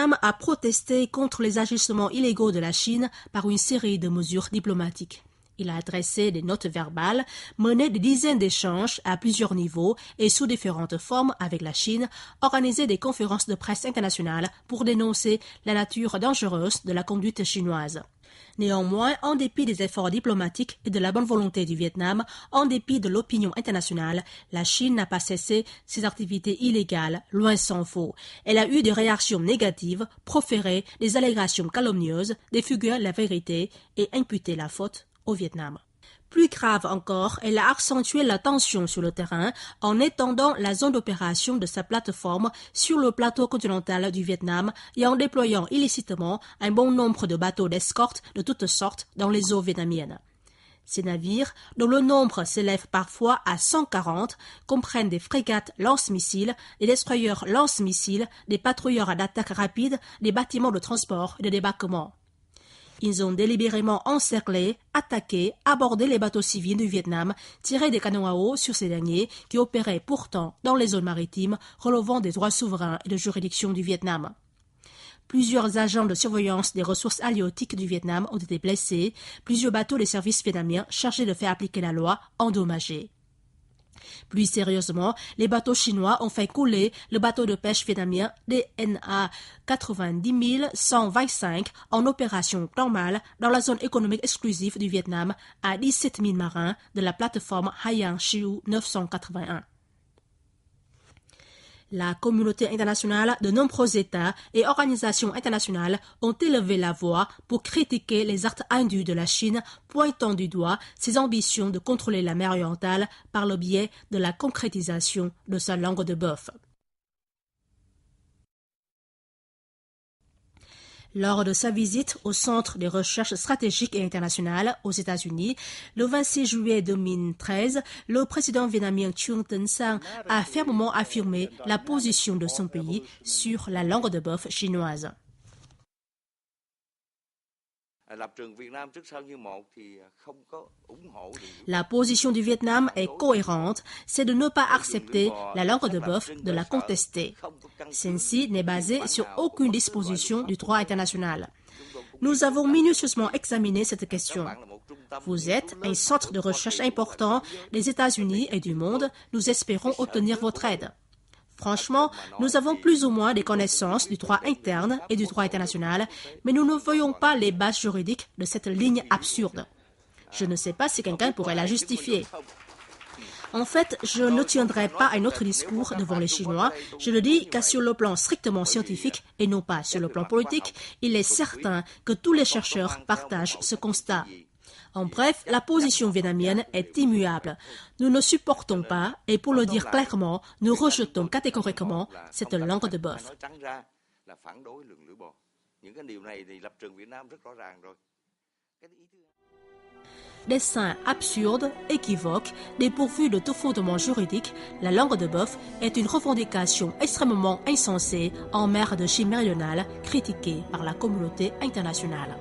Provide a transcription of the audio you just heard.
Vietnam a protesté contre les agissements illégaux de la Chine par une série de mesures diplomatiques. Il a adressé des notes verbales, mené des dizaines d'échanges à plusieurs niveaux et sous différentes formes avec la Chine, organisé des conférences de presse internationales pour dénoncer la nature dangereuse de la conduite chinoise. Néanmoins, en dépit des efforts diplomatiques et de la bonne volonté du Vietnam, en dépit de l'opinion internationale, la Chine n'a pas cessé ses activités illégales, loin s'en faut. Elle a eu des réactions négatives, proféré des allégations calomnieuses, défiguré la vérité et imputé la faute au Vietnam. Plus grave encore, elle a accentué la tension sur le terrain en étendant la zone d'opération de sa plateforme sur le plateau continental du Vietnam et en déployant illicitement un bon nombre de bateaux d'escorte de toutes sortes dans les eaux vietnamiennes. Ces navires, dont le nombre s'élève parfois à 140, comprennent des frégates lance-missiles, des destroyers lance-missiles, des patrouilleurs d'attaque rapide, des bâtiments de transport et de débarquement. Ils ont délibérément encerclé, attaqué, abordé les bateaux civils du Vietnam, tiré des canons à eau sur ces derniers qui opéraient pourtant dans les zones maritimes relevant des droits souverains et de juridiction du Vietnam. Plusieurs agents de surveillance des ressources halieutiques du Vietnam ont été blessés, plusieurs bateaux des services vietnamiens chargés de faire appliquer la loi endommagés. Plus sérieusement, les bateaux chinois ont fait couler le bateau de pêche vietnamien DNA 90 125 en opération normale dans la zone économique exclusive du Vietnam à 17 000 marins de la plateforme Hayang Shiu 981. La communauté internationale, de nombreux États et organisations internationales ont élevé la voix pour critiquer les actes indus de la Chine, pointant du doigt ses ambitions de contrôler la mer orientale par le biais de la concrétisation de sa langue de bœuf. Lors de sa visite au Centre de recherche stratégique et internationale aux États-Unis, le 26 juillet 2013, le président vietnamien Truong Thanh Sang a fermement affirmé la position de son pays sur la langue de bœuf chinoise. La position du Vietnam est cohérente, c'est de ne pas accepter la langue de bœuf, de la contester. Celle-ci n'est basée sur aucune disposition du droit international. Nous avons minutieusement examiné cette question. Vous êtes un centre de recherche important des États-Unis et du monde, nous espérons obtenir votre aide. Franchement, nous avons plus ou moins des connaissances du droit interne et du droit international, mais nous ne voyons pas les bases juridiques de cette ligne absurde. Je ne sais pas si quelqu'un pourrait la justifier. En fait, je ne tiendrai pas un autre discours devant les Chinois. Je le dis car sur le plan strictement scientifique et non pas sur le plan politique, il est certain que tous les chercheurs partagent ce constat. En bref, la position vietnamienne est immuable. Nous ne supportons pas, et pour le dire clairement, nous rejetons catégoriquement cette langue de bœuf. Dessin absurde, équivoque, dépourvu de tout fondement juridique, la langue de bœuf est une revendication extrêmement insensée en mer de Chine méridionale, critiquée par la communauté internationale.